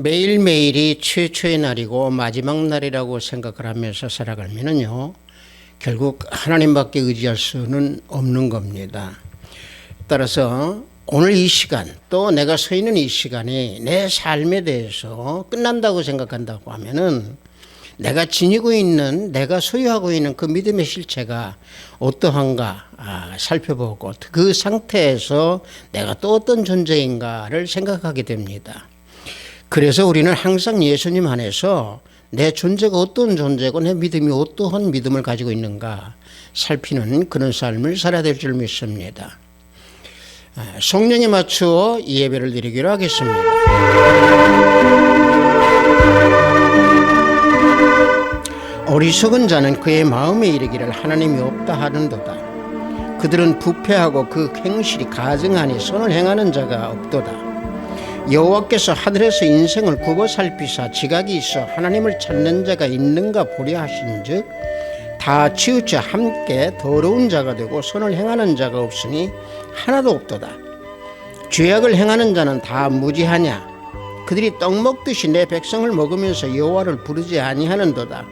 매일매일이 최초의 날이고 마지막 날이라고 생각을 하면서 살아가면요, 결국 하나님밖에 의지할 수는 없는 겁니다. 따라서 오늘 이 시간, 또 내가 서 있는 이 시간이 내 삶에 대해서 끝난다고 생각한다고 하면은 내가 지니고 있는, 내가 소유하고 있는 그 믿음의 실체가 어떠한가 살펴보고 그 상태에서 내가 또 어떤 존재인가를 생각하게 됩니다. 그래서 우리는 항상 예수님 안에서 내 존재가 어떤 존재고 내 믿음이 어떠한 믿음을 가지고 있는가 살피는 그런 삶을 살아야 될 줄 믿습니다. 성령에 맞추어 이 예배를 드리기로 하겠습니다. 어리석은 자는 그의 마음에 이르기를 하나님이 없다 하는도다. 그들은 부패하고 그 행실이 가증하니 선을 행하는 자가 없도다. 여호와께서 하늘에서 인생을 굽어 살피사 지각이 있어 하나님을 찾는 자가 있는가 보려 하신즉 다 치우쳐 함께 더러운 자가 되고 선을 행하는 자가 없으니 하나도 없도다. 죄악을 행하는 자는 다 무지하냐? 그들이 떡 먹듯이 내 백성을 먹으면서 여호와를 부르지 아니하는도다.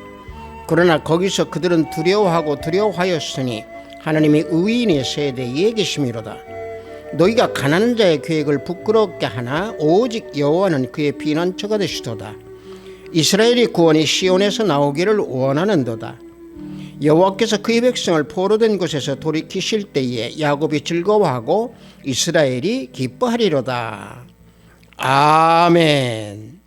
그러나 거기서 그들은 두려워하였으니 하나님이 의인의 세대에 계심이로다. 너희가 가난한 자의 계획을 부끄럽게 하나 오직 여호와는 그의 피난처가 되시도다. 이스라엘의 구원이 시온에서 나오기를 원하는도다. 여호와께서 그의 백성을 포로된 곳에서 돌이키실 때에 야곱이 즐거워하고 이스라엘이 기뻐하리로다. 아멘.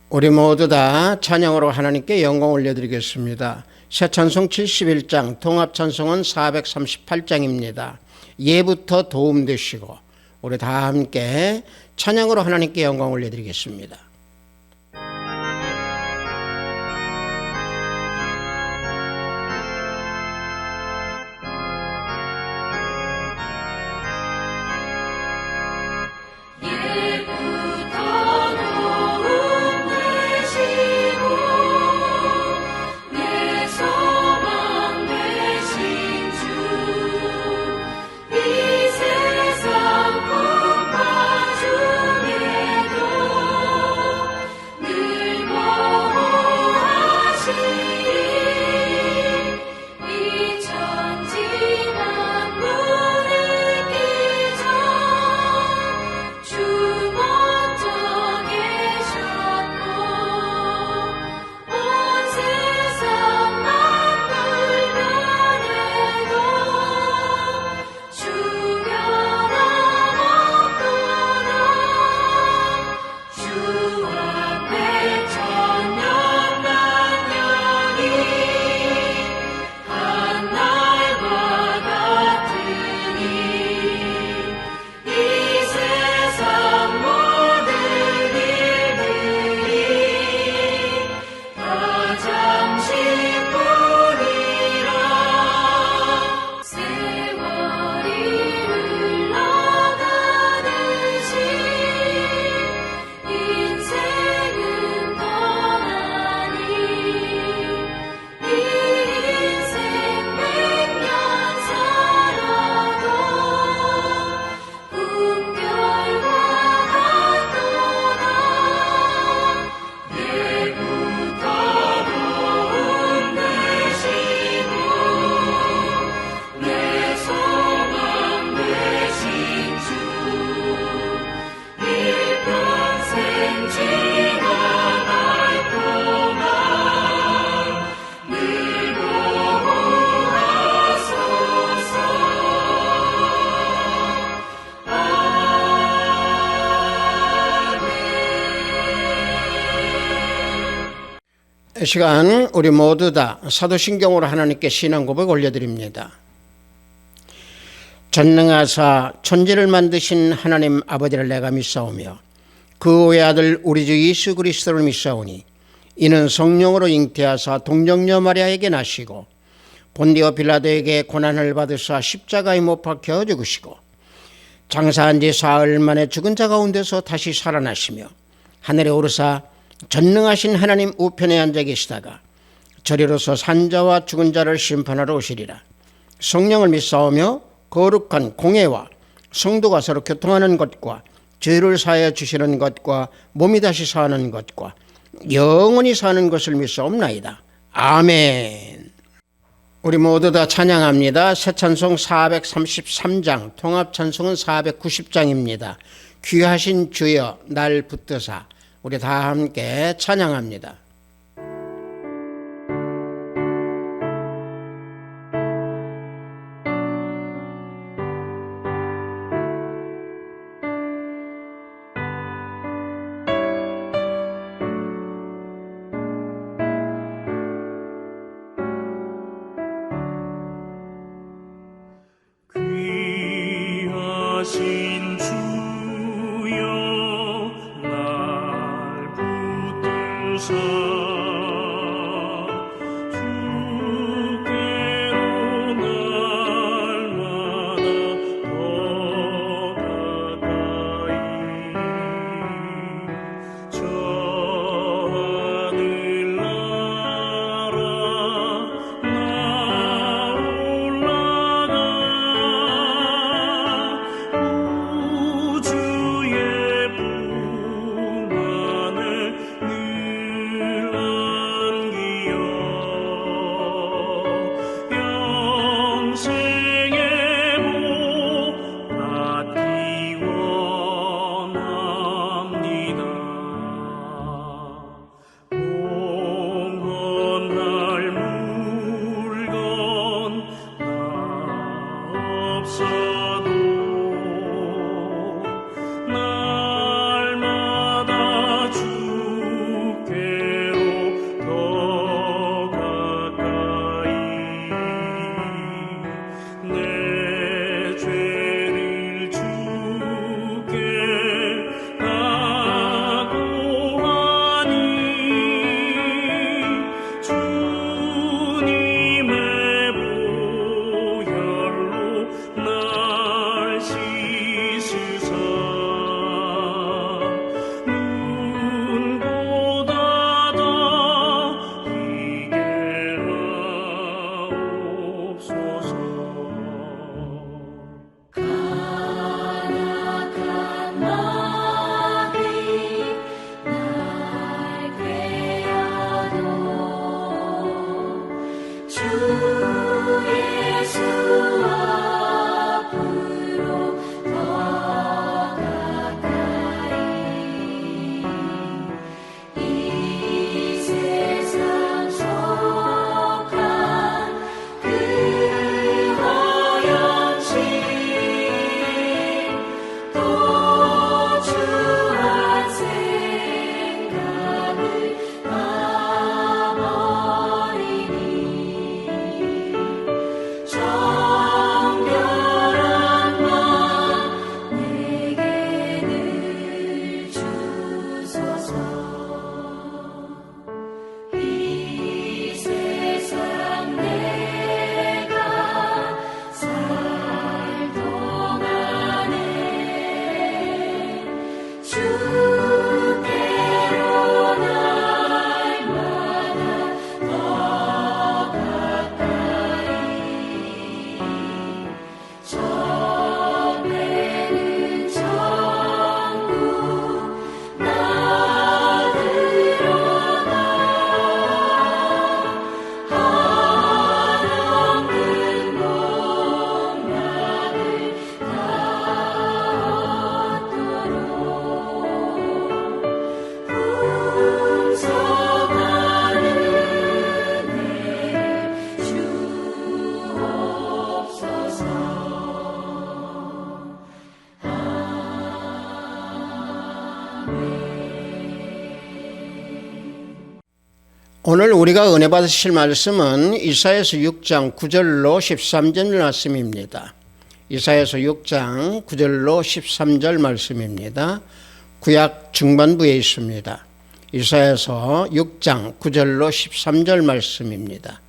우리 모두 다 찬양으로 하나님께 영광 올려드리겠습니다. 새 찬송 71장, 통합 찬송은 438장입니다. 예부터 도움 되시고 우리 다 함께 찬양으로 하나님께 영광 올려드리겠습니다. 이 시간 우리 모두 다 사도신경으로 하나님께 신앙 고백 올려드립니다. 전능하사 천지를 만드신 하나님 아버지를 내가 믿사오며 그 외아들 우리 주 예수 그리스도를 믿사오니 이는 성령으로 잉태하사 동정녀 마리아에게 나시고 본디오 빌라도에게 고난을 받으사 십자가에 못 박혀 죽으시고 장사한 지 사흘 만에 죽은 자 가운데서 다시 살아나시며 하늘에 오르사 전능하신 하나님 우편에 앉아 계시다가 저리로서 산자와 죽은 자를 심판하러 오시리라. 성령을 믿사오며 거룩한 공회와 성도가 서로 교통하는 것과 죄를 사하여 주시는 것과 몸이 다시 사는 것과 영원히 사는 것을 믿사옵나이다. 아멘. 우리 모두 다 찬양합니다. 새 찬송 433장, 통합 찬송은 490장입니다. 귀하신 주여 날 붙드사. 우리 다 함께 찬양합니다. 귀하신 주여 날 붙드사 주께로 날마다 더 가까이 저 하늘나라 나 올라가 우주의 품 안에 늘 안기어 영생의 복 받기 원합니다. 봉헌할 물건 나 없어도 날마다 주께로 더 가까이 내 죄를 주께 각오하니 주님의 보혈로 날 씻으사 눈 닫아 있게 하옵소서. 가나간 마음이 날 괴어도 주 예수 앞으로 더 가까이 이 세상 속한 그 허영심 또 주한 생각을 놔버리니 정결한 맘 내게 늘 주소서. 이 세상 내가 살 동안에 주께로 날마다 더 가까이 저 배는 천국 나 들어가 한없는 목마를 다 얻도록 풍성한 은혜를 주옵소서. 오늘 우리가 은혜 받으실 말씀은 이사야서 6장 9절로 13절 말씀입니다. 이사야서 6장 9절로 13절 말씀입니다. 구약 중반부에 있습니다. 이사야서 6장 9절로 13절 말씀입니다.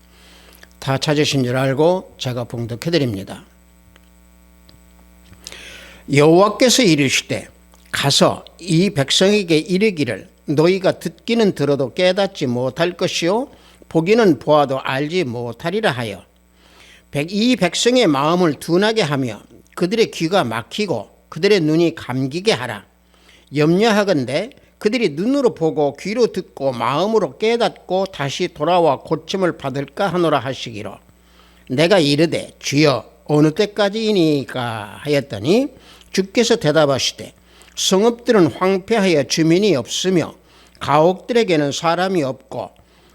다 찾으신 줄 알고 제가 봉독해 드립니다. 여호와께서 이르시되 가서 이 백성에게 이르기를 너희가 듣기는 들어도 깨닫지 못할 것이요 보기는 보아도 알지 못하리라 하여 이 백성의 마음을 둔하게 하며 그들의 귀가 막히고 그들의 눈이 감기게 하라. 염려하건대 그들이 눈으로 보고 귀로 듣고 마음으로 깨닫고 다시 돌아와 고침을 받을까 하노라 하시기로 내가 이르되 주여 어느 때까지이니까 하였더니 주께서 대답하시되 성읍들은 황폐하여 주민이 없으며 가옥들에게는 사람이 없고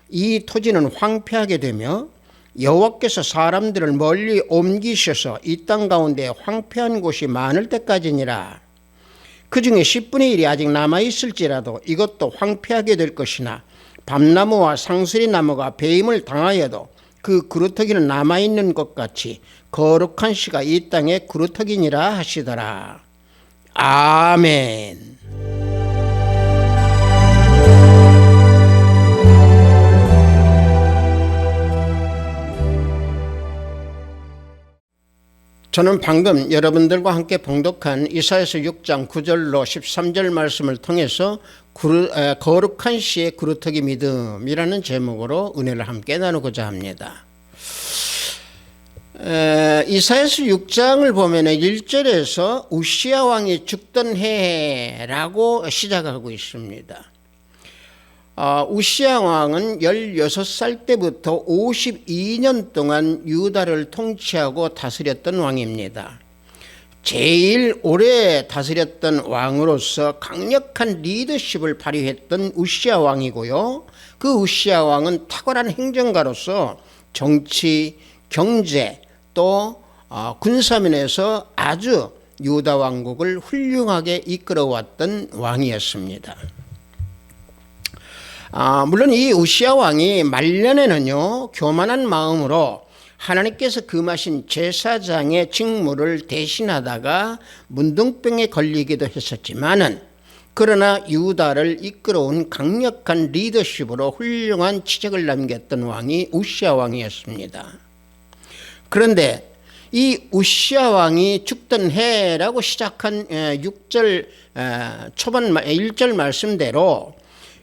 이 토지는 황폐하게 되며 여호와께서 사람들을 멀리 옮기셔서 이 땅 가운데 황폐한 곳이 많을 때까지니라. 그 중에 10분의 1이 아직 남아있을지라도 이것도 황폐하게 될 것이나 밤나무와 상수리 나무가 배임을 당하여도 그 그루터기는 남아있는 것 같이 거룩한 씨가 이 땅에 그루터기니라 하시더라. 아멘. 저는 방금 여러분들과 함께 봉독한 이사야서 6장 9절로 13절 말씀을 통해서 거룩한 씨의 그루터기 믿음이라는 제목으로 은혜를 함께 나누고자 합니다. 이사야서 6장을 보면 1절에서 우시야 왕이 죽던 해라고 시작하고 있습니다. 우시야 왕은 16살 때부터 52년 동안 유다를 통치하고 다스렸던 왕입니다. 제일 오래 다스렸던 왕으로서 강력한 리더십을 발휘했던 우시야 왕이고요. 그 우시야 왕은 탁월한 행정가로서 정치, 경제 또 군사면에서 아주 유다 왕국을 훌륭하게 이끌어왔던 왕이었습니다. 물론 이 우시야 왕이 말년에는요 교만한 마음으로 하나님께서 금하신 제사장의 직무를 대신하다가 문둥병에 걸리기도 했었지만은 그러나 유다를 이끌어온 강력한 리더십으로 훌륭한 치적을 남겼던 왕이 우시야 왕이었습니다. 그런데 이 우시야 왕이 죽던 해라고 시작한 6절 초반 1절 말씀대로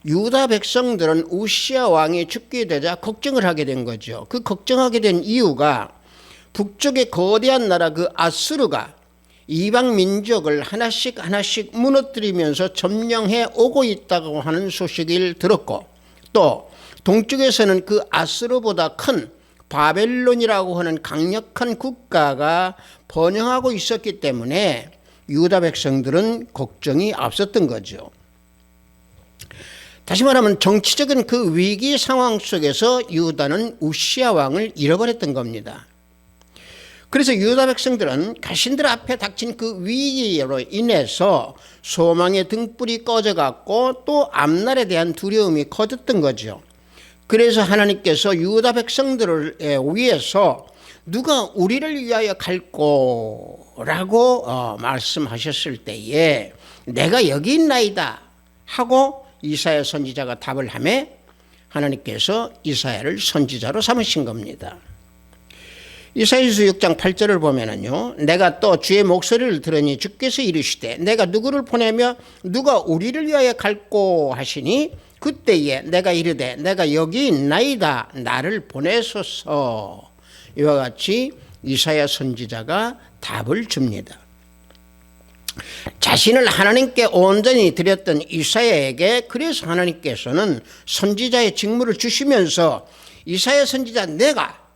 유다 백성들은 우시야 왕이 죽게 되자 걱정을 하게 된 거죠. 그 걱정하게 된 이유가 북쪽의 거대한 나라 그 아수르가 이방 민족을 하나씩 무너뜨리면서 점령해 오고 있다고 하는 소식을 들었고 또 동쪽에서는 그 아수르보다 큰 바벨론이라고 하는 강력한 국가가 번영하고 있었기 때문에 유다 백성들은 걱정이 앞섰던 거죠. 다시 말하면 정치적인 그 위기 상황 속에서 유다는 우시야 왕을 잃어버렸던 겁니다. 그래서 유다 백성들은 자신들 앞에 닥친 그 위기로 인해서 소망의 등불이 꺼져갔고 또 앞날에 대한 두려움이 커졌던 거죠. 그래서 하나님께서 유다 백성들을 위해서 누가 우리를 위하여 갈꼬라고 말씀하셨을 때에 내가 여기 있나이다 하고 이사야 선지자가 답을 하며 하나님께서 이사야를 선지자로 삼으신 겁니다. 이사야서 6장 8절을 보면은요, 내가 또 주의 목소리를 들으니 주께서 이르시되 내가 누구를 보내며 누가 우리를 위하여 갈꼬 하시니 그때에 내가 이르되 내가 여기 있나이다 나를 보내소서. 이와 같이 이사야 선지자가 답을 줍니다. 자신을 하나님께 온전히 드렸던 이사야에게 그래서 하나님께서는 선지자의 직무를 주시면서 이사야 선지자 내가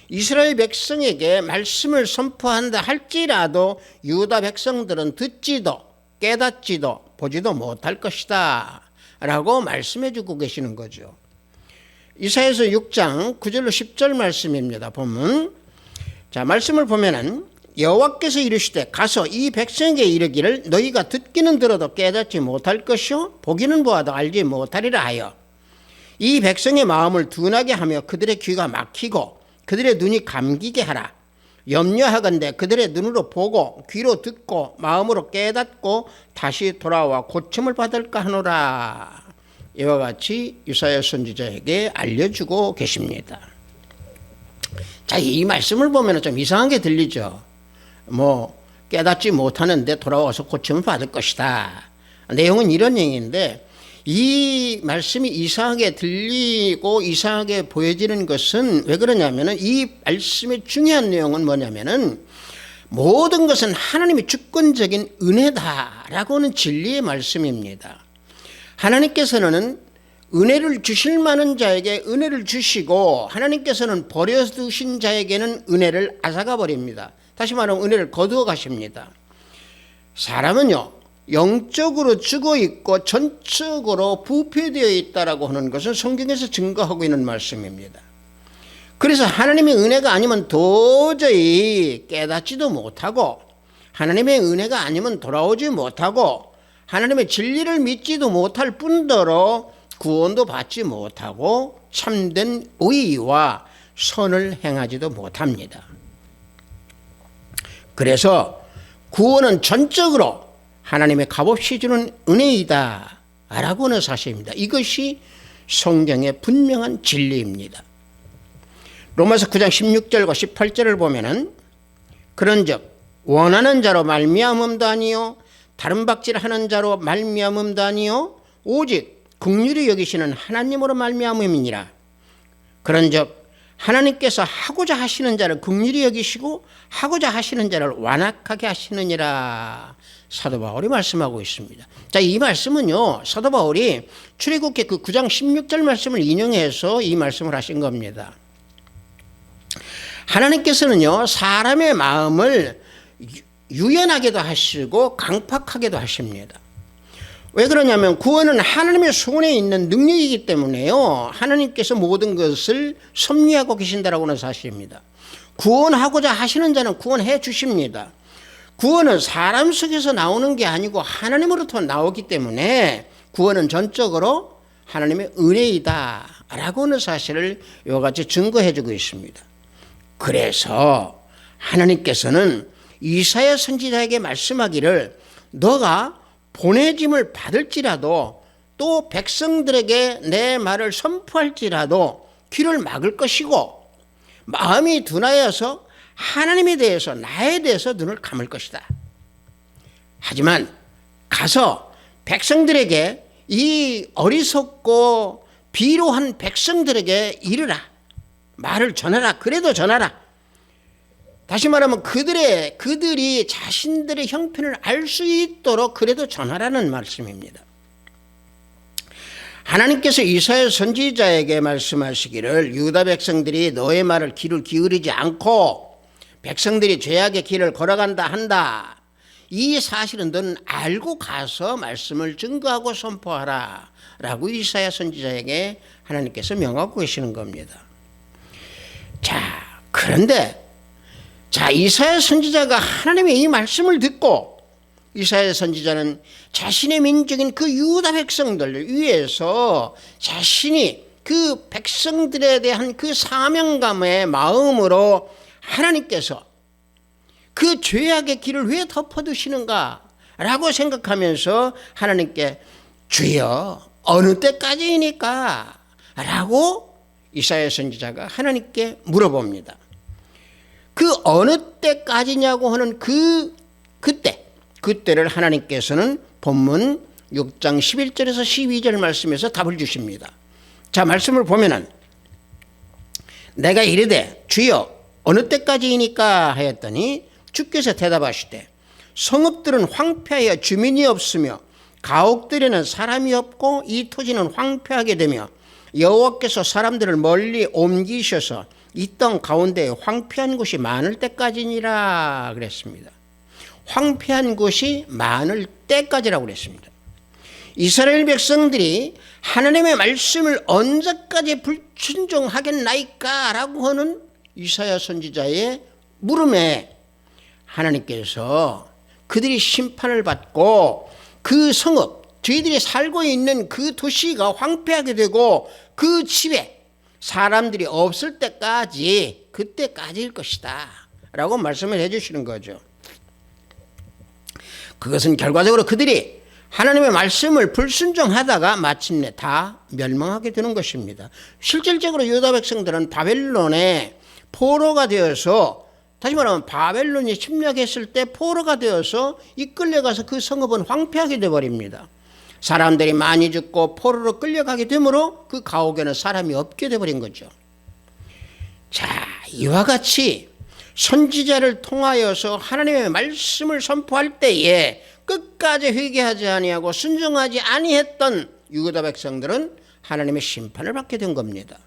이스라엘 백성에게 말씀을 선포한다 할지라도 유다 백성들은 듣지도 깨닫지도 보지도 못할 것이다 라고 말씀해 주고 계시는 거죠. 이사야서 6장 9절로 10절 말씀입니다. 보면 자 말씀을 보면은 여호와께서 이르시되 가서 이 백성에게 이르기를 너희가 듣기는 들어도 깨닫지 못할 것이요 보기는 보아도 알지 못하리라 하여 이 백성의 마음을 둔하게 하며 그들의 귀가 막히고 그들의 눈이 감기게 하라. 염려하건대 그들의 눈으로 보고 귀로 듣고 마음으로 깨닫고 다시 돌아와 고침을 받을까 하노라. 이와 같이 이사야 선지자에게 알려주고 계십니다. 자, 이 말씀을 보면 좀 이상하게 들리죠. 깨닫지 못하는데 돌아와서 고침을 받을 것이다. 내용은 이런 얘기인데 이 말씀이 이상하게 들리고 이상하게 보여지는 것은 왜 그러냐면은 이 말씀의 중요한 내용은 뭐냐면은 모든 것은 하나님의 주권적인 은혜다라고 하는 진리의 말씀입니다. 하나님께서는 은혜를 주실 만한 자에게 은혜를 주시고 하나님께서는 버려두신 자에게는 은혜를 앗아가 버립니다. 다시 말하면 은혜를 거두어 가십니다. 사람은요, 영적으로 죽어 있고 전적으로 부패되어 있다라고 하는 것은 성경에서 증거하고 있는 말씀입니다. 그래서 하나님의 은혜가 아니면 도저히 깨닫지도 못하고 하나님의 은혜가 아니면 돌아오지 못하고 하나님의 진리를 믿지도 못할 뿐더러 구원도 받지 못하고 참된 의와 선을 행하지도 못합니다. 그래서 구원은 전적으로 하나님의 값없이 주는 은혜이다 라고 하는 사실입니다. 이것이 성경의 분명한 진리입니다. 로마서 9장 16절과 18절을 보면은 그런즉 원하는 자로 말미암음도 아니요 다른 박질하는 자로 말미암음도 아니요 오직 긍휼히 여기시는 하나님으로 말미암음이니라. 그런즉 하나님께서 하고자 하시는 자를 긍휼히 여기시고 하고자 하시는 자를 완악하게 하시느니라. 사도 바울이 말씀하고 있습니다. 자, 이 말씀은요, 사도 바울이 출애굽기 그 9장 16절 말씀을 인용해서 이 말씀을 하신 겁니다. 하나님께서는요, 사람의 마음을 유연하게도 하시고 강팍하게도 하십니다. 왜 그러냐면 구원은 하나님의 손에 있는 능력이기 때문에요. 하나님께서 모든 것을 섭리하고 계신다라고 하는 사실입니다. 구원하고자 하시는 자는 구원해 주십니다. 구원은 사람 속에서 나오는 게 아니고 하나님으로부터 나오기 때문에 구원은 전적으로 하나님의 은혜이다 라고 하는 사실을 이와 같이 증거해 주고 있습니다. 그래서 하나님께서는 이사야 선지자에게 말씀하기를 너가 보내짐을 받을지라도 또 백성들에게 내 말을 선포할지라도 귀를 막을 것이고 마음이 둔하여서 하나님에 대해서 나에 대해서 눈을 감을 것이다. 하지만 가서 백성들에게 이 어리석고 비로한 백성들에게 이르라. 말을 전하라. 그래도 전하라. 다시 말하면 그들이 자신들의 형편을 알 수 있도록 그래도 전하라는 말씀입니다. 하나님께서 이사야 선지자에게 말씀하시기를 유다 백성들이 너의 말을 귀를 기울이지 않고 백성들이 죄악의 길을 걸어간다 한다. 이 사실은 너는 알고 가서 말씀을 증거하고 선포하라 라고 이사야 선지자에게 하나님께서 명하고 계시는 겁니다. 자, 그런데 이사야 선지자가 하나님의 이 말씀을 듣고 이사야 선지자는 자신의 민족인 그 유다 백성들 위해서 자신이 그 백성들에 대한 그 사명감의 마음으로 하나님께서 그 죄악의 길을 왜 덮어두시는가 라고 생각하면서 하나님께 주여 어느 때까지이니까 라고 이사야 선지자가 하나님께 물어봅니다. 그 어느 때까지냐고 하는 그때를 하나님께서는 본문 6장 11절에서 12절 말씀에서 답을 주십니다. 자, 말씀을 보면은 내가 이르되 주여 어느 때까지이니까 하였더니 주께서 대답하시되 성읍들은 황폐하여 주민이 없으며 가옥들에는 사람이 없고 이 토지는 황폐하게 되며 여호와께서 사람들을 멀리 옮기셔서 이 땅 가운데 황폐한 곳이 많을 때까지니라 그랬습니다. 황폐한 곳이 많을 때까지라고 그랬습니다. 이스라엘 백성들이 하나님의 말씀을 언제까지 불순종하겠나이까 라고 하는 이사야 선지자의 물음에 하나님께서 그들이 심판을 받고 그 성읍, 저희들이 살고 있는 그 도시가 황폐하게 되고 그 집에 사람들이 없을 때까지 그때까지일 것이다 라고 말씀을 해주시는 거죠. 그것은 결과적으로 그들이 하나님의 말씀을 불순종하다가 마침내 다 멸망하게 되는 것입니다. 실질적으로 유다 백성들은 바벨론의 포로가 되어서, 다시 말하면 바벨론이 침략했을 때 포로가 되어서 이끌려가서 그 성읍은 황폐하게 되어버립니다. 사람들이 많이 죽고 포로로 끌려가게 되므로 그 가옥에는 사람이 없게 되어버린 거죠. 자, 이와 같이 선지자를 통하여서 하나님의 말씀을 선포할 때에 끝까지 회개하지 아니하고 순종하지 아니했던 유다 백성들은 하나님의 심판을 받게 된 겁니다.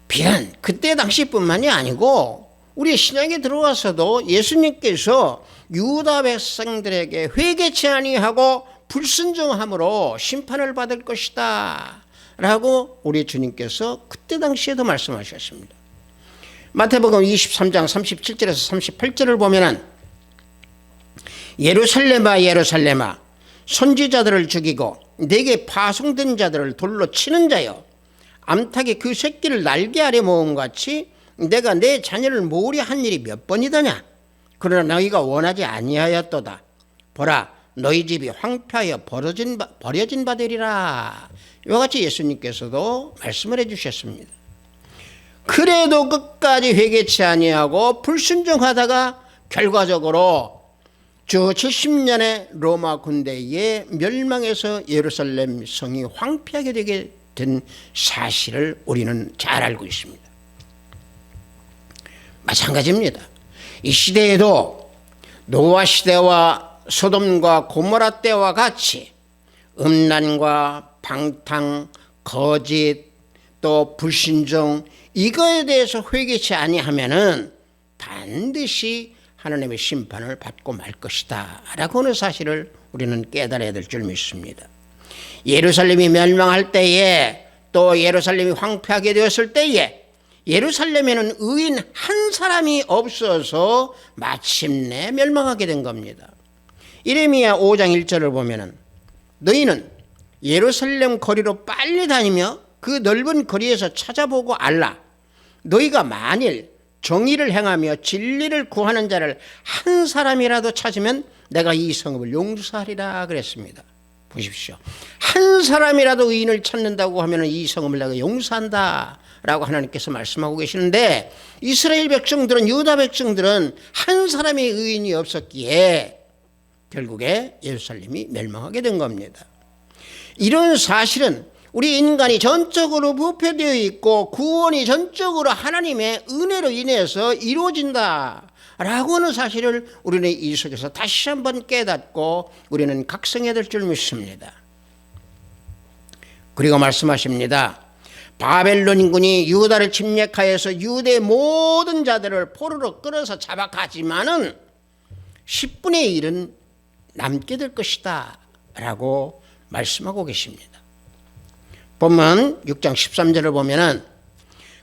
비단 그때 당시뿐만이 아니고 우리 신약에 들어와서도 예수님께서 유다 백성들에게 회개치 아니하고 불순종함으로 심판을 받을 것이다 라고 우리 주님께서 그때 당시에도 말씀하셨습니다. 마태복음 23장 37절에서 38절을 보면은 예루살렘아 예루살렘아 선지자들을 죽이고 내게 파송된 자들을 돌로 치는 자여 암탉이 그 새끼를 날개 아래 모음 같이 내가 내 자녀를 모으려 한 일이 몇 번이더냐. 그러나 너희가 원하지 아니하였도다. 보라 너희 집이 황폐하여 버려진 바 되리라. 이와 같이 예수님께서도 말씀을 해주셨습니다. 그래도 끝까지 회개치 아니하고 불순종하다가 결과적으로 주 70년의 로마 군대에 멸망해서 예루살렘 성이 황폐하게 되게 된 사실을 우리는 잘 알고 있습니다. 마찬가지입니다. 이 시대에도 노아 시대와 소돔과 고모라 때와 같이 음란과 방탕, 거짓, 또 불신종 이거에 대해서 회개치 아니하면은 반드시 하나님의 심판을 받고 말 것이다 라고 하는 사실을 우리는 깨달아야 될 줄 믿습니다. 예루살렘이 멸망할 때에 또 예루살렘이 황폐하게 되었을 때에 예루살렘에는 의인 한 사람이 없어서 마침내 멸망하게 된 겁니다. 예레미야 5장 1절을 보면은 너희는 예루살렘 거리로 빨리 다니며 그 넓은 거리에서 찾아보고 알라. 너희가 만일 정의를 행하며 진리를 구하는 자를 한 사람이라도 찾으면 내가 이 성읍을 용서하리라 그랬습니다. 보십시오. 한 사람이라도 의인을 찾는다고 하면 이 성읍을 내가 용서한다 라고 하나님께서 말씀하고 계시는데 이스라엘 백성들은 유다 백성들은 한 사람의 의인이 없었기에 결국에 예루살렘이 멸망하게 된 겁니다. 이런 사실은 우리 인간이 전적으로 부패되어 있고 구원이 전적으로 하나님의 은혜로 인해서 이루어진다 라고 하는 사실을 우리는 이 속에서 다시 한번 깨닫고 우리는 각성해야 될 줄 믿습니다. 그리고 말씀하십니다. 바벨론인군이 유다를 침략하여서 유대의 모든 자들을 포로로 끌어서 잡아가지만은 10분의 1은 남게 될 것이다 라고 말씀하고 계십니다. 본문 6장 13절을 보면은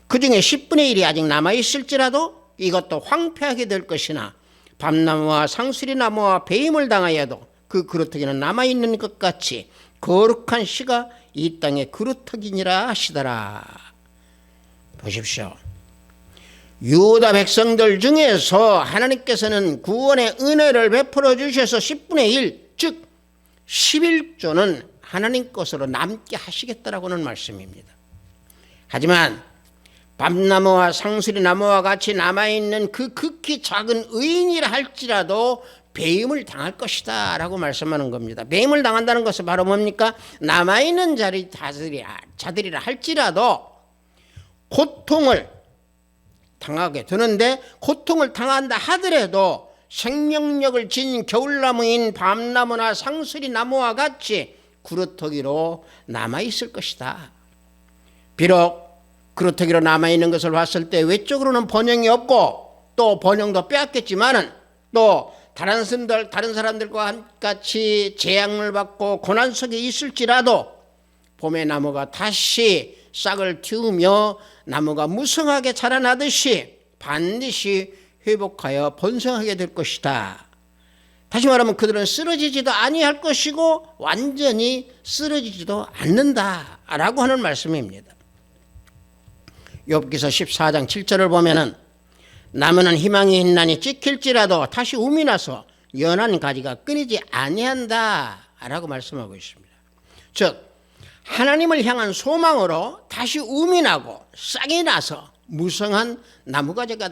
그 중에 10분의 1이 아직 남아있을지라도 이것도 황폐하게 될 것이나 밤나무와 상수리나무와 배임을 당하여도 그 그루터기는 남아있는 것 같이 거룩한 씨가 이 땅의 그루터기니라 하시더라. 보십시오. 유다 백성들 중에서 하나님께서는 구원의 은혜를 베풀어 주셔서 10분의 1, 즉 11조는 하나님 것으로 남게 하시겠다라고는 말씀입니다. 하지만 밤나무와 상수리나무와 같이 남아있는 그 극히 작은 의인이라 할지라도 배임을 당할 것이다 라고 말씀하는 겁니다. 배임을 당한다는 것은 바로 뭡니까? 남아있는 자들이라 할지라도 고통을 당하게 되는데 고통을 당한다 하더라도 생명력을 지닌 겨울나무인 밤나무나 상수리나무와 같이 그루터기로 남아있을 것이다. 비록 그루터기로 남아있는 것을 봤을 때 외적으로는 번영이 없고 또 번영도 빼앗겠지만은 또 다른 사람들과 같이 재앙을 받고 고난 속에 있을지라도 봄의 나무가 다시 싹을 틔우며 나무가 무성하게 자라나듯이 반드시 회복하여 번성하게 될 것이다. 다시 말하면 그들은 쓰러지지도 아니할 것이고 완전히 쓰러지지도 않는다라고 하는 말씀입니다. 욥기서 14장 7절을 보면은 나무는 희망이 있나니 찍힐지라도 다시 움이 나서 연한 가지가 끊이지 아니한다라고 말씀하고 있습니다. 즉 하나님을 향한 소망으로 다시 움이 나고 싹이 나서 무성한 나무가지가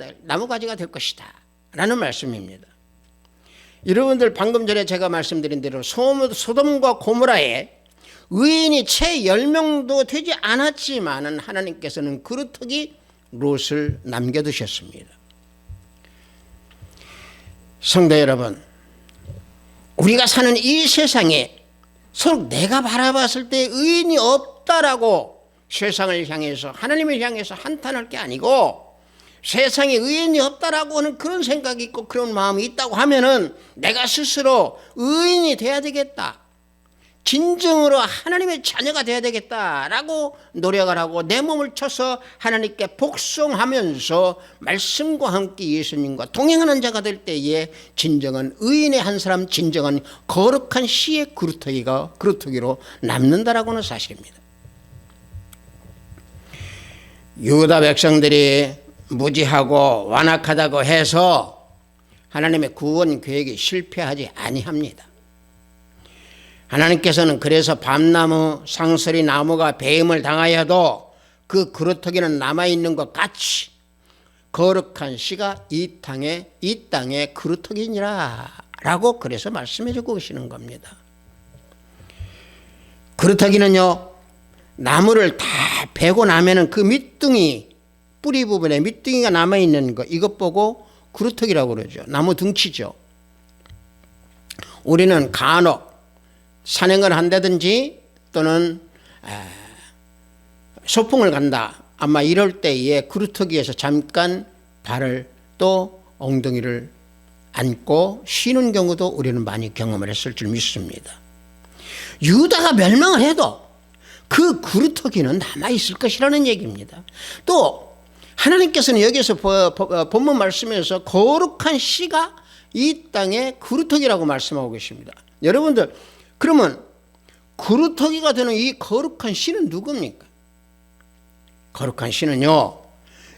될 것이다 라는 말씀입니다. 여러분들 방금 전에 제가 말씀드린 대로 소돔과 고모라에 의인이 채 10명도 되지 않았지만은 하나님께서는 그루터기 롯을 남겨두셨습니다. 성도 여러분, 우리가 사는 이 세상에 서로 내가 바라봤을 때 의인이 없다라고 세상을 향해서 하나님을 향해서 한탄할 게 아니고, 세상에 의인이 없다라고 하는 그런 생각이 있고 그런 마음이 있다고 하면은 내가 스스로 의인이 돼야 되겠다, 진정으로 하나님의 자녀가 돼야 되겠다라고 노력을 하고 내 몸을 쳐서 하나님께 복종하면서 말씀과 함께 예수님과 동행하는 자가 될 때에 진정한 의인의 한 사람, 진정한 거룩한 씨의 그루터기로 남는다라고 하는 사실입니다. 유다 백성들이 무지하고 완악하다고 해서 하나님의 구원 계획이 실패하지 아니합니다. 하나님께서는 그래서 밤나무, 상서리 나무가 배임을 당하여도 그 그루터기는 남아있는 것 같이 거룩한 씨가 이 땅의 그루터기니라 라고 그래서 말씀해 주고 계시는 겁니다. 그루터기는요, 나무를 다 베고 나면은 그 밑둥이, 뿌리 부분에 밑둥이가 남아있는 거, 이것 보고 그루터기라고 그러죠. 나무 둥치죠. 우리는 간혹 산행을 한다든지 또는 소풍을 간다, 아마 이럴 때에 그루터기에서 잠깐 발을 또 엉덩이를 안고 쉬는 경우도 우리는 많이 경험을 했을 줄 믿습니다. 유다가 멸망을 해도 그 그루터기는 남아있을 것이라는 얘기입니다. 또 하나님께서는 여기서 본문 말씀에서 거룩한 씨가 이 땅의 그루터기라고 말씀하고 계십니다. 여러분들, 그러면 그루터기가 되는 이 거룩한 씨는 누굽니까? 거룩한 씨는요,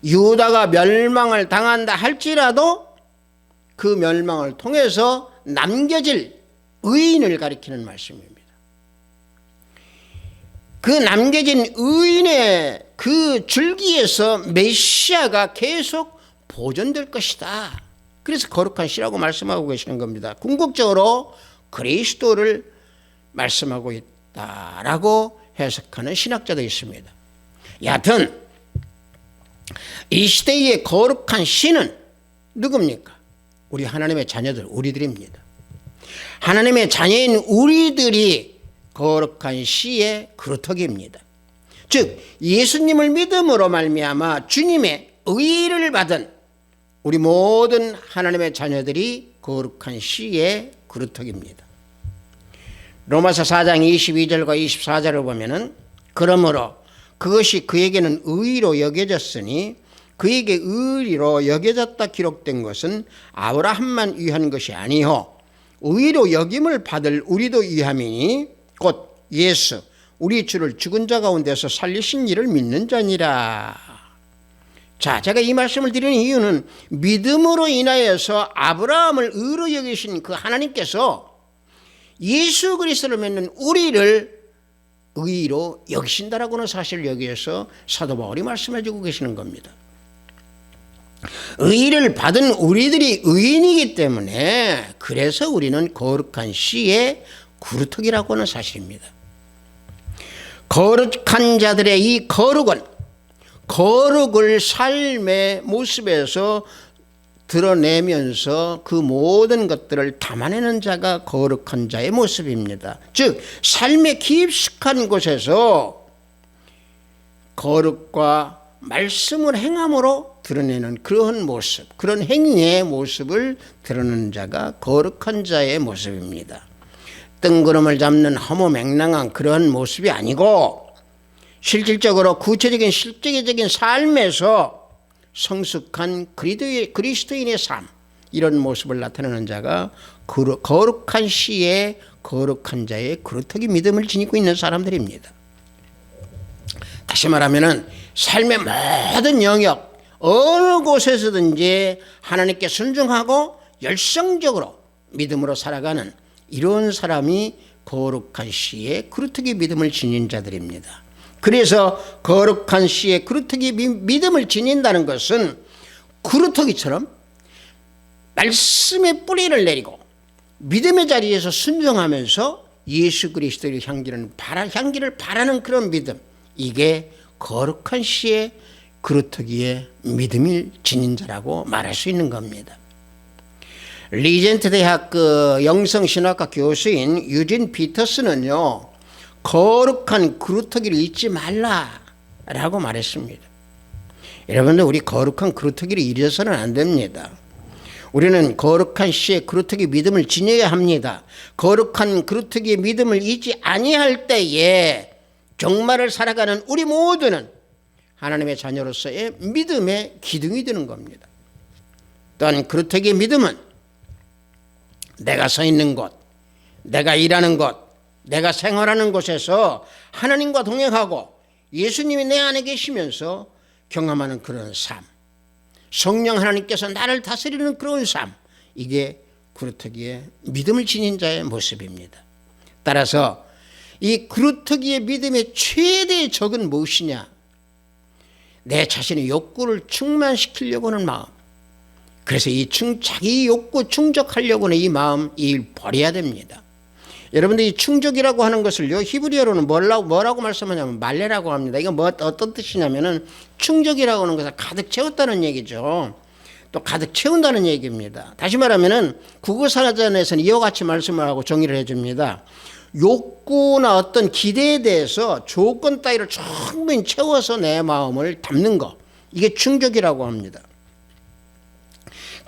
유다가 멸망을 당한다 할지라도 그 멸망을 통해서 남겨질 의인을 가리키는 말씀입니다. 그 남겨진 의인의 그 줄기에서 메시아가 계속 보존될 것이다. 그래서 거룩한 씨라고 말씀하고 계시는 겁니다. 궁극적으로 그리스도를 말씀하고 있다라고 해석하는 신학자도 있습니다. 여하튼 이 시대의 거룩한 씨는 누굽니까? 우리 하나님의 자녀들, 우리들입니다. 하나님의 자녀인 우리들이 거룩한 씨의 그루터기입니다. 즉 예수님을 믿음으로 말미암아 주님의 의를 받은 우리 모든 하나님의 자녀들이 거룩한 씨의 그루터기입니다. 로마서 4장 22절과 24절을 보면은 그러므로 그것이 그에게는 의로 여겨졌으니 그에게 의로 여겨졌다 기록된 것은 아브라함만 위한 것이 아니요 의로 여김을 받을 우리도 위함이니 곧 예수 우리 주를 죽은 자 가운데서 살리신 이를 믿는 자니라. 자, 제가 이 말씀을 드리는 이유는 믿음으로 인하여서 아브라함을 의로 여기신 그 하나님께서 예수 그리스도를 믿는 우리를 의로 여기신다라고 하는 사실을 여기에서 사도 바울이 말씀해 주고 계시는 겁니다. 의를 받은 우리들이 의인이기 때문에 그래서 우리는 거룩한 씨의 그루터기라고 하는 사실입니다. 거룩한 자들의 이 거룩은 거룩을 삶의 모습에서 드러내면서 그 모든 것들을 담아내는 자가 거룩한 자의 모습입니다. 즉 삶의 깊숙한 곳에서 거룩과 말씀을 행함으로 드러내는 그런 모습, 그런 행위의 모습을 드러내는 자가 거룩한 자의 모습입니다. 뜬구름을 잡는 허무맹랑한 그런 모습이 아니고 실질적으로 구체적인 실제적인 삶에서 성숙한 그리스도인의 삶, 이런 모습을 나타내는 자가 거룩한 씨의 거룩한 자의 그루터기 믿음을 지니고 있는 사람들입니다. 다시 말하면 삶의 모든 영역 어느 곳에서든지 하나님께 순종하고 열성적으로 믿음으로 살아가는 이런 사람이 거룩한 씨의 그루터기 믿음을 지닌 자들입니다. 그래서 거룩한 씨의 그루터기 믿음을 지닌다는 것은 그루터기처럼 말씀의 뿌리를 내리고 믿음의 자리에서 순종하면서 예수 그리스도의 향기를 바라는 그런 믿음, 이게 거룩한 씨의 그루터기의 믿음을 지닌 자라고 말할 수 있는 겁니다. 리젠트 대학 영성신학과 교수인 유진 피터스는요, 거룩한 그루터기를 잊지 말라라고 말했습니다. 여러분들, 우리 거룩한 그루터기를 잊어서는 안 됩니다. 우리는 거룩한 씨의 그루터기 믿음을 지녀야 합니다. 거룩한 그루터기의 믿음을 잊지 아니할 때에 종말을 살아가는 우리 모두는 하나님의 자녀로서의 믿음의 기둥이 되는 겁니다. 또한 그루터기의 믿음은 내가 서 있는 곳, 내가 일하는 곳, 내가 생활하는 곳에서 하나님과 동행하고 예수님이 내 안에 계시면서 경험하는 그런 삶, 성령 하나님께서 나를 다스리는 그런 삶, 이게 그루터기의 믿음을 지닌 자의 모습입니다. 따라서 이 그루터기의 믿음의 최대의 적은 무엇이냐? 내 자신의 욕구를 충만시키려고 하는 마음. 그래서 자기 욕구 충족하려고 하는 이 마음, 이 버려야 됩니다. 여러분들, 이 충족이라고 하는 것을요, 히브리어로는 뭐라고 말씀하냐면 말레라고 합니다. 이건 어떤 뜻이냐면은 충족이라고 하는 것을 가득 채웠다는 얘기죠. 또 가득 채운다는 얘기입니다. 다시 말하면은 국어사전에서는 이와 같이 말씀을 하고 정의를 해줍니다. 욕구나 어떤 기대에 대해서 조건 따위를 충분히 채워서 내 마음을 담는 것, 이게 충족이라고 합니다.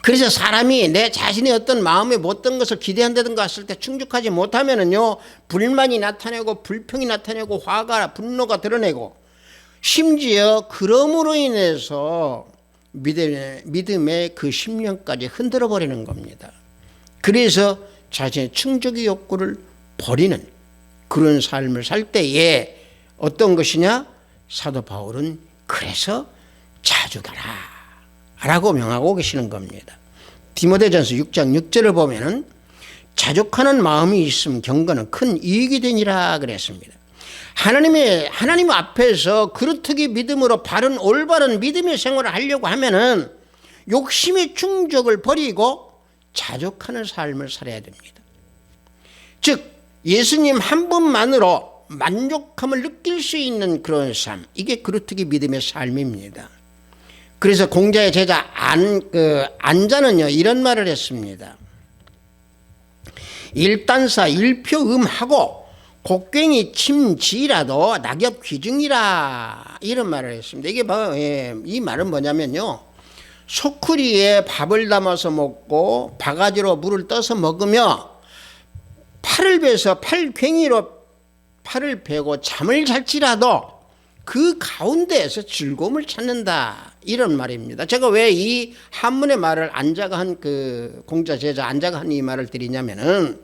그래서 사람이 내 자신의 어떤 마음에 못된 것을 기대한다든가 했을 때 충족하지 못하면은요, 불만이 나타내고 불평이 나타내고 화가 분노가 드러내고, 심지어 그럼으로 인해서 믿음의 그 심령까지 흔들어 버리는 겁니다. 그래서 자신의 충족의 욕구를 버리는 그런 삶을 살 때에 어떤 것이냐? 사도 바울은 그래서 자주 가라 라고 명하고 계시는 겁니다. 디모데전서 6장 6절을 보면은 자족하는 마음이 있으면 경건은 큰 이익이 되니라 그랬습니다. 하나님 앞에서 그루터기 믿음으로 올바른 믿음의 생활을 하려고 하면은 욕심의 충족을 버리고 자족하는 삶을 살아야 됩니다. 즉, 예수님 한 분만으로 만족함을 느낄 수 있는 그런 삶, 이게 그루터기 믿음의 삶입니다. 그래서 공자의 제자 안자는요, 이런 말을 했습니다. 일단사 일표음하고 곡괭이 침지라도 낙엽 귀중이라, 이런 말을 했습니다. 이게 이 말은 뭐냐면요, 소쿠리에 밥을 담아서 먹고 바가지로 물을 떠서 먹으며 팔을 베서 팔괭이로 팔을 베고 잠을 잘지라도 그 가운데에서 즐거움을 찾는다, 이런 말입니다. 제가 왜 이 한문의 말을 안자가 한 공자 제자 안자가 한 이 말을 드리냐면은,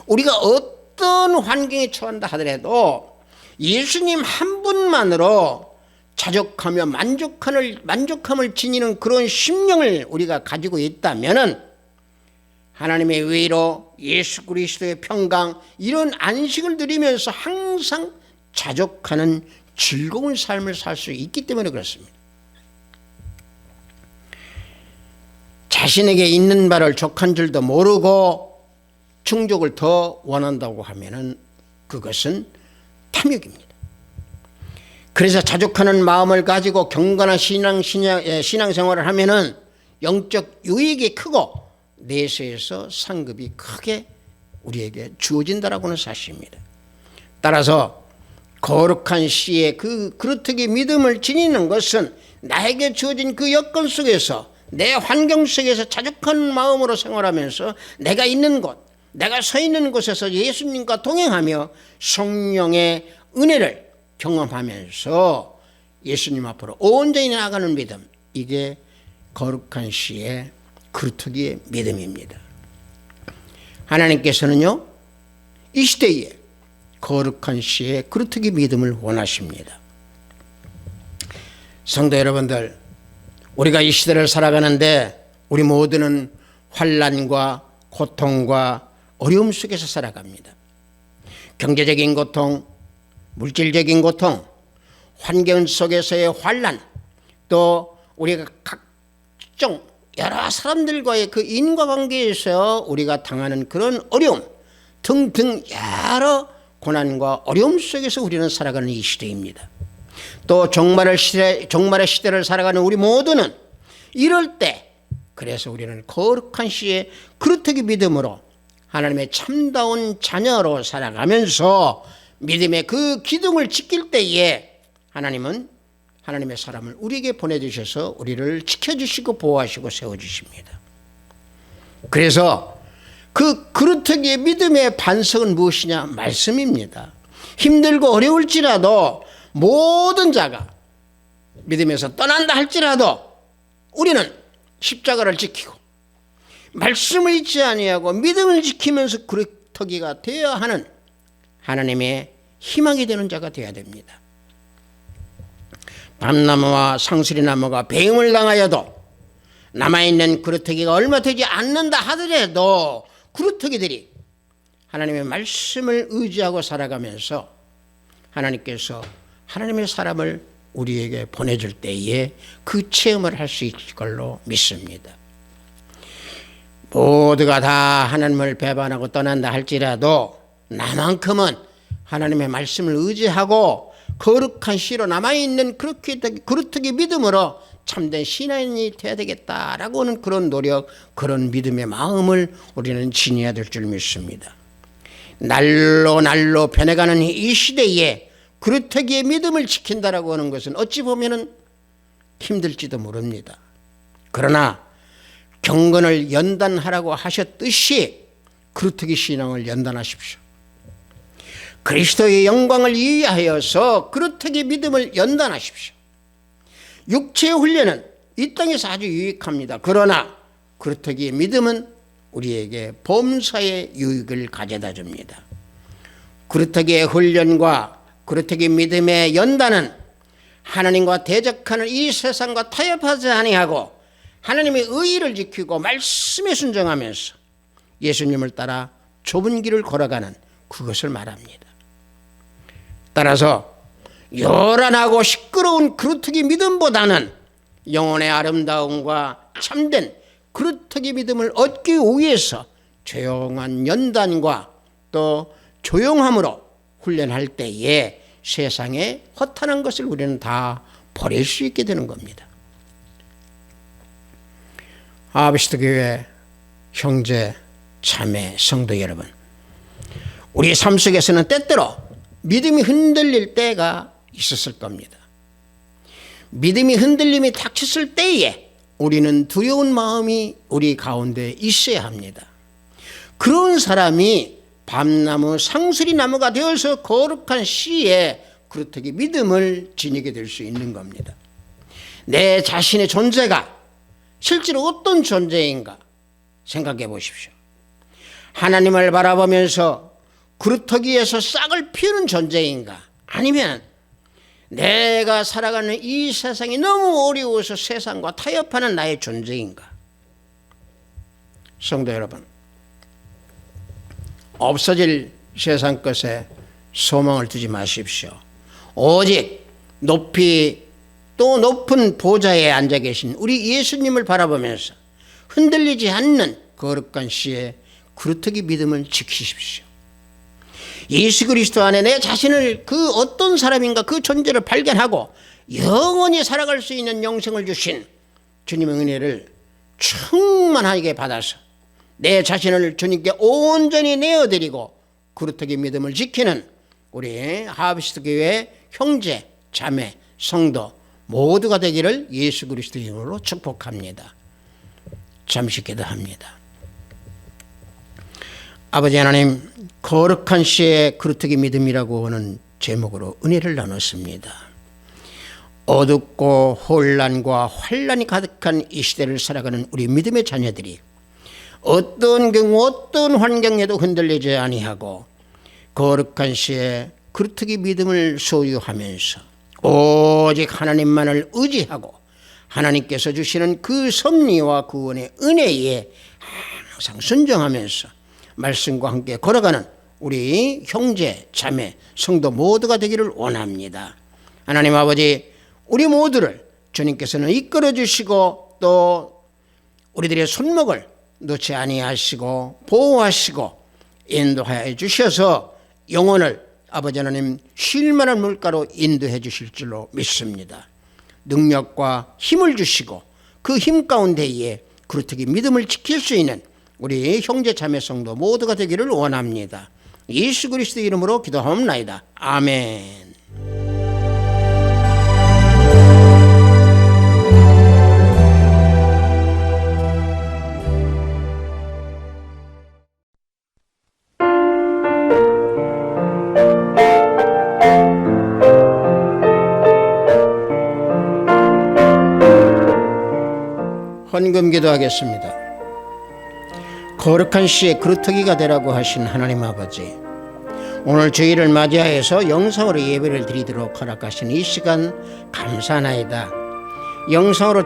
우리가 어떤 환경에 처한다 하더라도 예수님 한 분만으로 자족하며 만족함을 지니는 그런 심령을 우리가 가지고 있다면은 하나님의 위로, 예수 그리스도의 평강, 이런 안식을 누리면서 항상 자족하는 즐거운 삶을 살 수 있기 때문에 그렇습니다. 자신에게 있는 바를 족한 줄도 모르고 충족을 더 원한다고 하면은 그것은 탐욕입니다. 그래서 자족하는 마음을 가지고 경건한 신앙생활을 하면은 영적 유익이 크고 내세에서 상급이 크게 우리에게 주어진다라고 하는 사실입니다. 따라서 거룩한 씨의 그루터기 믿음을 지니는 것은 나에게 주어진 그 여건 속에서, 내 환경 속에서 자족한 마음으로 생활하면서 내가 있는 곳, 내가 서 있는 곳에서 예수님과 동행하며 성령의 은혜를 경험하면서 예수님 앞으로 온전히 나아가는 믿음, 이게 거룩한 씨의 그루터기의 믿음입니다. 하나님께서는요, 이 시대에 거룩한 씨의 그루터기 믿음을 원하십니다. 성도 여러분들, 우리가 이 시대를 살아가는데 우리 모두는 환난과 고통과 어려움 속에서 살아갑니다. 경제적인 고통, 물질적인 고통, 환경 속에서의 환난, 또 우리가 각종 여러 사람들과의 그 인과관계에서 우리가 당하는 그런 어려움 등등 여러 고난과 어려움 속에서 우리는 살아가는 이 시대입니다. 또 종말의 시대를 살아가는 우리 모두는 이럴 때, 그래서 우리는 거룩한 시의 그루터기 믿음으로 하나님의 참다운 자녀로 살아가면서 믿음의 그 기둥을 지킬 때에 하나님은 하나님의 사람을 우리에게 보내주셔서 우리를 지켜주시고 보호하시고 세워주십니다. 그래서 그 그루터기의 믿음의 반석은 무엇이냐? 말씀입니다. 힘들고 어려울지라도 모든 자가 믿음에서 떠난다 할지라도 우리는 십자가를 지키고 말씀을 잊지 아니하고 믿음을 지키면서 그루터기가 되어야 하는 하나님의 희망이 되는 자가 되어야 됩니다. 밤나무와 상수리나무가 배임을 당하여도 남아있는 그루터기가 얼마 되지 않는다 하더라도 그루터기들이 하나님의 말씀을 의지하고 살아가면서 하나님께서 하나님의 사람을 우리에게 보내줄 때에 그 체험을 할 수 있을 걸로 믿습니다. 모두가 다 하나님을 배반하고 떠난다 할지라도 나만큼은 하나님의 말씀을 의지하고 거룩한 시로 남아있는 그루터기 믿음으로 참된 신앙인이 되어야 되겠다라고 하는 그런 노력, 그런 믿음의 마음을 우리는 지녀야 될 줄 믿습니다. 날로 변해가는 이 시대에 그루터기의 믿음을 지킨다라고 하는 것은 어찌 보면 힘들지도 모릅니다. 그러나 경건을 연단하라고 하셨듯이 그루터기 신앙을 연단하십시오. 그리스도의 영광을 위하여서 그루터기 믿음을 연단하십시오. 육체의 훈련은 이 땅에서 아주 유익합니다. 그러나 그루터기의 믿음은 우리에게 범사의 유익을 가져다 줍니다. 그루터기의 훈련과 그루터기 믿음의 연단은 하나님과 대적하는 이 세상과 타협하지 아니하고 하나님의 의의를 지키고 말씀에 순종하면서 예수님을 따라 좁은 길을 걸어가는 그것을 말합니다. 따라서 요란하고 시끄러운 그루터기 믿음보다는 영혼의 아름다움과 참된 그루터기 믿음을 얻기 위해서 조용한 연단과 또 조용함으로 훈련할 때에 세상에 허탄한 것을 우리는 다 버릴 수 있게 되는 겁니다. 하버스트 교회 형제 자매 성도 여러분, 우리 삶 속에서는 때때로 믿음이 흔들릴 때가 있었을 겁니다. 믿음이 흔들림이 닥쳤을 때에 우리는 두려운 마음이 우리 가운데 있어야 합니다. 그런 사람이 밤나무 상수리나무가 되어서 거룩한 시에 그루터기 믿음을 지니게 될 수 있는 겁니다. 내 자신의 존재가 실제로 어떤 존재인가 생각해 보십시오. 하나님을 바라보면서 그루터기에서 싹을 피우는 존재인가, 아니면 내가 살아가는 이 세상이 너무 어려워서 세상과 타협하는 나의 존재인가? 성도 여러분, 없어질 세상 것에 소망을 두지 마십시오. 오직 높이 또 높은 보좌에 앉아 계신 우리 예수님을 바라보면서 흔들리지 않는 거룩한 시의 그루터기 믿음을 지키십시오. 예수 그리스도 안에 내 자신을 그 어떤 사람인가 그 존재를 발견하고 영원히 살아갈 수 있는 영생을 주신 주님의 은혜를 충만하게 받아서 내 자신을 주님께 온전히 내어드리고 그루터기 믿음을 지키는 우리 하버스트 교회 형제, 자매, 성도 모두가 되기를 예수 그리스도의 이름으로 축복합니다. 잠시 기도합니다. 아버지 하나님, 거룩한 시의 그루터기 믿음이라고 하는 제목으로 은혜를 나눴습니다. 어둡고 혼란과 환란이 가득한 이 시대를 살아가는 우리 믿음의 자녀들이 어떤 경우 어떤 환경에도 흔들리지 아니하고 거룩한 시의 그루터기 믿음을 소유하면서 오직 하나님만을 의지하고 하나님께서 주시는 그 섭리와 구원의 은혜에 항상 순종하면서 말씀과 함께 걸어가는 우리 형제, 자매, 성도 모두가 되기를 원합니다. 하나님 아버지, 우리 모두를 주님께서는 이끌어 주시고 또 우리들의 손목을 놓지 아니하시고 보호하시고 인도하여 주셔서 영혼을 아버지 하나님 쉴만한 물가로 인도해 주실 줄로 믿습니다. 능력과 힘을 주시고 그 힘 가운데에 그렇게 믿음을 지킬 수 있는 우리 형제 자매 성도 모두가 되기를 원합니다. 예수 그리스도의 이름으로 기도하옵나이다. 아멘. 헌금 기도하겠습니다. 거룩한 시에 그루터기가 되라고 하신 하나님 아버지, 오늘 주일을 맞이하여서 영성으로 예배를 드리도록 허락하신 이 시간 감사하나이다. 영성으로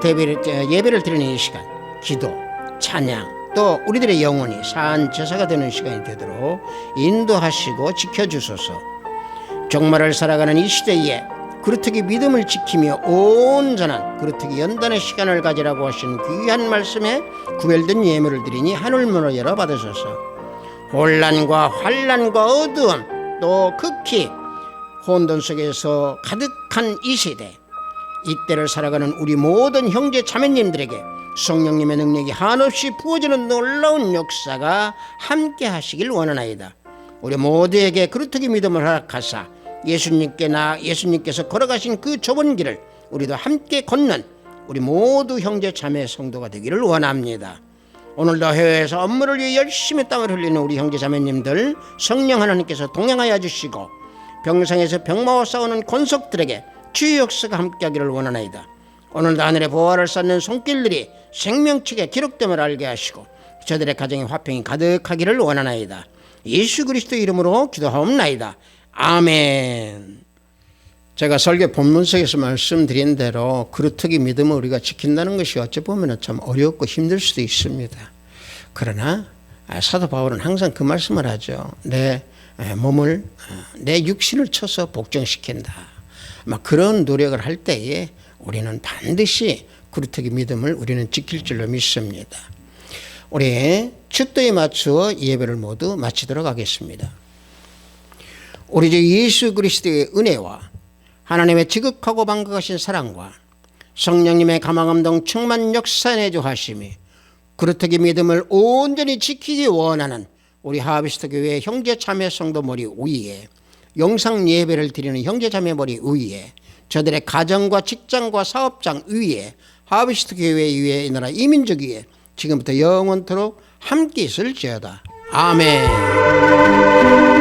예배를 드리는 이 시간, 기도, 찬양, 또 우리들의 영혼이 사한 제사가 되는 시간이 되도록 인도하시고 지켜주소서. 종말을 살아가는 이 시대에 그루터기 믿음을 지키며 온전한 그루터기 연단의 시간을 가지라고 하신 귀한 말씀에 구별된 예물을 드리니 하늘문을 열어 받으소서. 혼란과 환란과 어두움, 또 극히 혼돈 속에서 가득한 이 시대, 이때를 살아가는 우리 모든 형제 자매님들에게 성령님의 능력이 한없이 부어지는 놀라운 역사가 함께 하시길 원하나이다. 우리 모두에게 그루터기 믿음을 허락하사 예수님께서 걸어가신 그 좁은 길을 우리도 함께 걷는 우리 모두 형제 자매 성도가 되기를 원합니다. 오늘도 해외에서 업무를 위해 열심히 땀을 흘리는 우리 형제 자매님들 성령 하나님께서 동행하여 주시고 병상에서 병마와 싸우는 권속들에게 주의 역사가 함께하기를 원하나이다. 오늘도 하늘의 보화를 쌓는 손길들이 생명책에 기록됨을 알게 하시고 저들의 가정에 화평이 가득하기를 원하나이다. 예수 그리스도 이름으로 기도하옵나이다. 아멘. 제가 설교 본문석에서 말씀드린 대로 그루터기 믿음을 우리가 지킨다는 것이 어찌 보면 참 어렵고 힘들 수도 있습니다. 그러나 사도 바울은 항상 그 말씀을 하죠. 내 몸을, 내 육신을 쳐서 복종시킨다. 그런 노력을 할 때에 우리는 반드시 그루터기 믿음을 우리는 지킬 줄로 믿습니다. 우리 축도에 맞추어 예배를 모두 마치도록 하겠습니다. 우리 주 예수 그리스도의 은혜와 하나님의 지극하고 방극하신 사랑과 성령님의 감화감동 충만 역사 내주하심이 그루터기 믿음을 온전히 지키기 원하는 우리 하비스트 교회 형제 자매 성도 머리 위에, 영상 예배를 드리는 형제 자매 머리 위에, 저들의 가정과 직장과 사업장 위에, 하비스트 교회 위에, 이 나라 이민족 위에 지금부터 영원토록 함께 있을지어다. 아멘.